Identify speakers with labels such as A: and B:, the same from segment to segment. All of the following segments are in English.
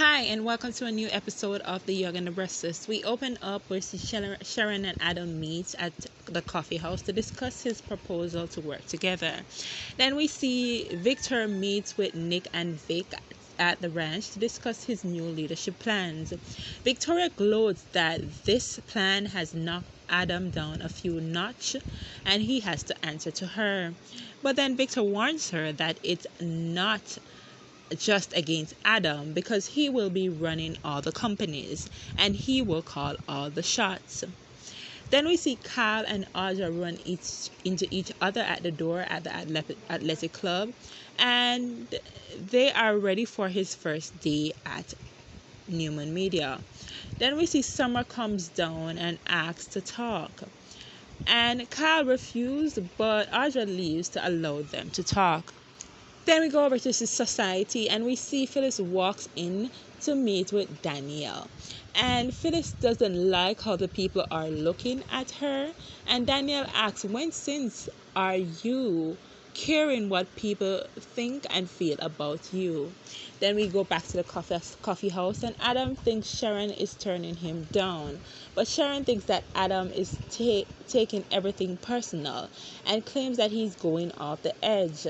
A: Hi, and welcome to a new episode of The Young and the Restless. We open up with Sharon and Adam meet at the coffee house to discuss his proposal to work together. Then we see Victor meets with Nick and Vick at the ranch to discuss his new leadership plans. Victoria gloats that this plan has knocked Adam down a few notches and he has to answer to her. But then Victor warns her that it's not just against Adam because he will be running all the companies and he will call all the shots. Then we see Kyle and Audra run into each other at the door at the athletic club, and they are ready for his first day at Newman Media. Then we see Summer comes down and asks to talk. And Kyle refused, but Audra leaves to allow them to talk. Then we go over to society and we see Phyllis walks in to meet with Danielle. And Phyllis doesn't like how the people are looking at her. And Danielle asks, when since are you caring what people think and feel about you? Then we go back to the coffee house and Adam thinks Sharon is turning him down. But Sharon thinks that Adam is taking everything personal and claims that he's going off the edge.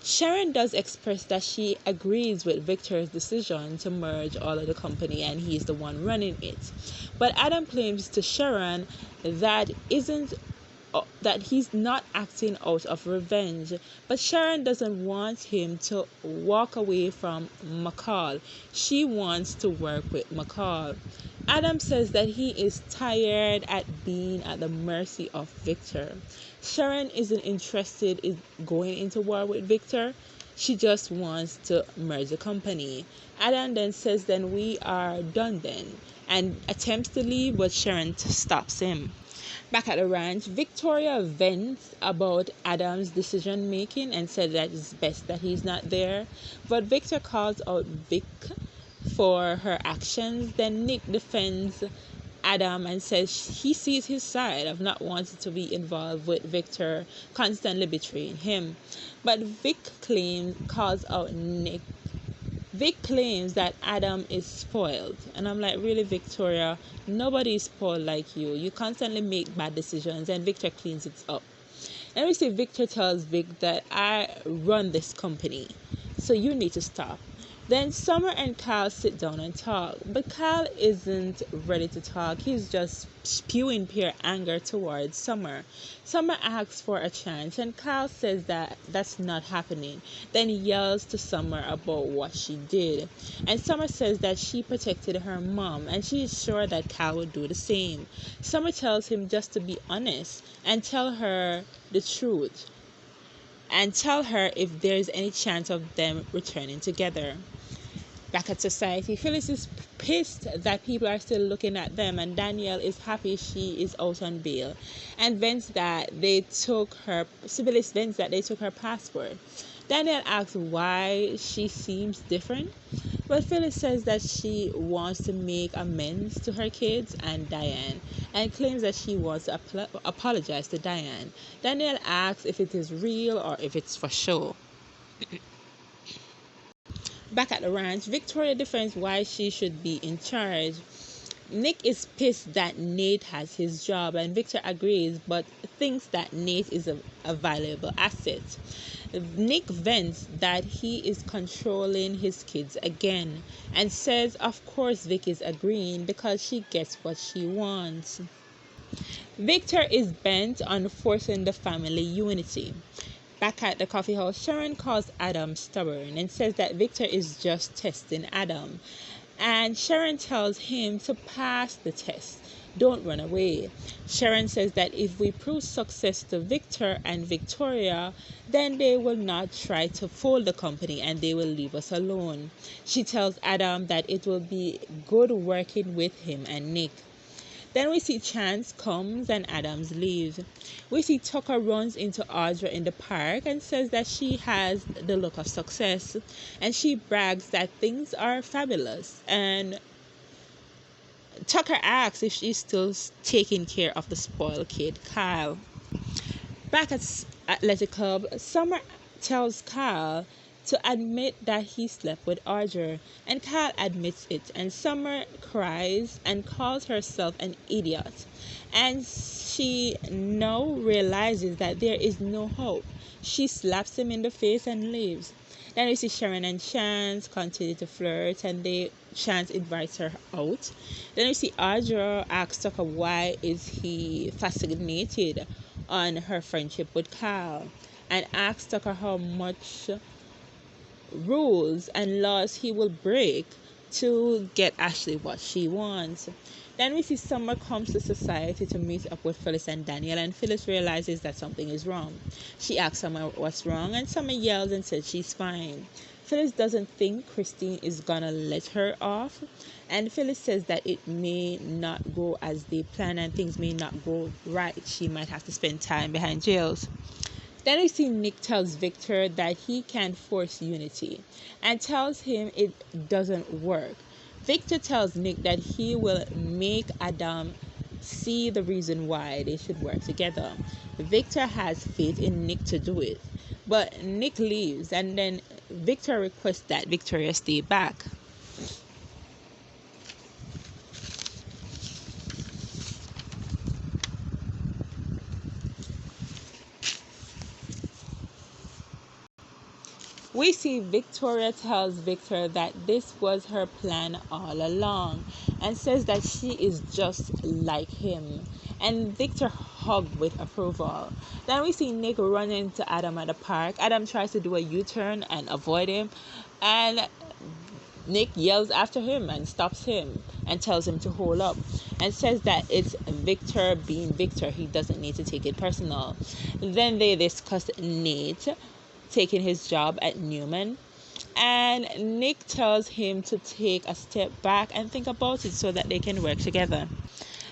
A: Sharon does express that she agrees with Victor's decision to merge all of the company and he's the one running it. But Adam claims to Sharon that he's not acting out of revenge. But Sharon doesn't want him to walk away from McCall. She wants to work with McCall. Adam says that he is tired at being at the mercy of Victor. Sharon isn't interested in going into war with Victor. She just wants to merge the company. Adam then says, then we are done then, and attempts to leave, but Sharon stops him. Back at the ranch, Victoria vents about Adam's decision making and said that it's best that he's not there. But Victor calls out Vic for her actions. Then Nick defends Adam and says he sees his side of not wanting to be involved with Victor constantly betraying him. But Vic calls out Nick. Vic claims that Adam is spoiled. And I'm like, really, Victoria? Nobody is spoiled like you. You constantly make bad decisions and Victor cleans it up. And we see Victor tells Vic that I run this company, so you need to stop. Then Summer and Kyle sit down and talk, but Kyle isn't ready to talk. He's just spewing pure anger towards Summer. Summer asks for a chance and Kyle says that that's not happening. Then he yells to Summer about what she did. And Summer says that she protected her mom and she is sure that Kyle would do the same. Summer tells him just to be honest and tell her the truth. And tell her if there's any chance of them returning together. Back at society, Phyllis is pissed that people are still looking at them, and Danielle is happy she is out on bail, and Phyllis vents that they took her passport. Danielle asks why she seems different, but Phyllis says that she wants to make amends to her kids and Diane, and claims that she wants to apologize to Diane. Danielle asks if it is real or if it's for show. Back at the ranch, Victoria defends why she should be in charge. Nick is pissed that Nate has his job and Victor agrees but thinks that Nate is a valuable asset. Nick vents that he is controlling his kids again and says of course Vic is agreeing because she gets what she wants. Victor is bent on forcing the family unity. Back at the coffee house, Sharon calls Adam stubborn and says that Victor is just testing Adam. And Sharon tells him to pass the test. Don't run away. Sharon says that if we prove success to Victor and Victoria, then they will not try to fold the company and they will leave us alone. She tells Adam that it will be good working with him and Nick. Then we see Chance comes and Adams leaves. We see Tucker runs into Audra in the park and says that she has the look of success. And she brags that things are fabulous. And Tucker asks if she's still taking care of the spoiled kid, Kyle. Back at Athletic Club, Summer tells Kyle to admit that he slept with Audra, and Kyle admits it, and Summer cries and calls herself an idiot. And she now realizes that there is no hope. She slaps him in the face and leaves. Then we see Sharon and Chance continue to flirt, and Chance invites her out. Then we see Audra asks Tucker why is he fascinated on her friendship with Kyle, and asks Tucker how much rules and laws he will break to get Ashley what she wants. Then we see Summer comes to society to meet up with Phyllis and Daniel, and Phyllis realizes that something is wrong. She asks Summer what's wrong, and Summer yells and says she's fine. Phyllis doesn't think Christine is gonna let her off, and Phyllis says that it may not go as they plan and things may not go right. She might have to spend time behind jails. Then we see Nick tells Victor that he can't force unity and tells him it doesn't work. Victor tells Nick that he will make Adam see the reason why they should work together. Victor has faith in Nick to do it, but Nick leaves, and then Victor requests that Victoria stay back. We see Victoria tells Victor that this was her plan all along and says that she is just like him. And Victor hugged with approval. Then we see Nick run into Adam at the park. Adam tries to do a U-turn and avoid him. And Nick yells after him and stops him and tells him to hold up and says that it's Victor being Victor. He doesn't need to take it personal. Then they discuss Nate taking his job at Newman, and Nick tells him to take a step back and think about it so that they can work together.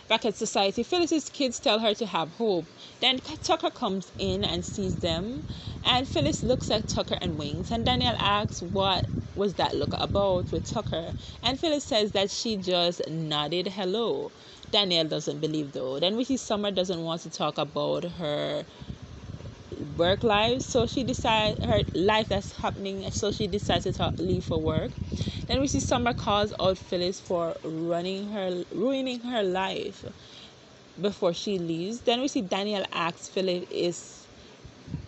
A: Back at society, Phyllis's kids tell her to have hope. Then Tucker comes in and sees them, and Phyllis looks at Tucker and winks, and Danielle asks what was that look about with Tucker, and Phyllis says that she just nodded hello. Danielle doesn't believe though. Then we see Summer doesn't want to talk about her work life, so she decides her life that's happening, so she decides to leave for work. Then we see Summer calls out Phyllis for ruining her life before she leaves. Then we see Daniel asks Phyllis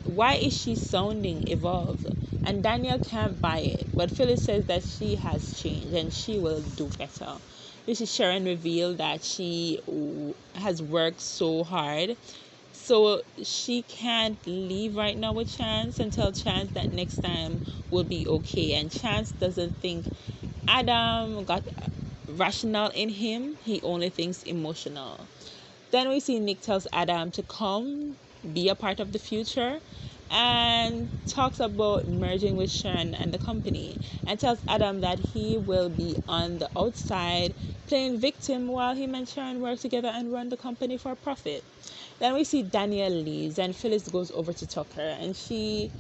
A: why is she sounding evolved, and Daniel can't buy it, but Phyllis says that she has changed and she will do better. We see Sharon reveal that she has worked so hard, so she can't leave right now with Chance and tell Chance that next time will be okay. And Chance doesn't think Adam got rational in him. He only thinks emotional. Then we see Nick tells Adam to come be a part of the future and talks about merging with Sharon and the company, and tells Adam that he will be on the outside playing victim while him and Sharon work together and run the company for profit. Then we see Danielle leaves, and Phyllis goes over to Tucker, and she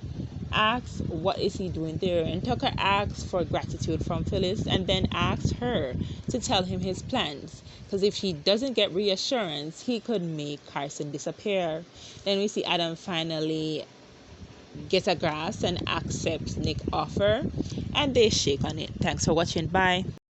A: asks what is he doing there, and Tucker asks for gratitude from Phyllis, and then asks her to tell him his plans, because if she doesn't get reassurance, he could make Carson disappear. Then we see Adam finally get a grasp and accepts Nick's offer, and they shake on it. Thanks for watching. Bye.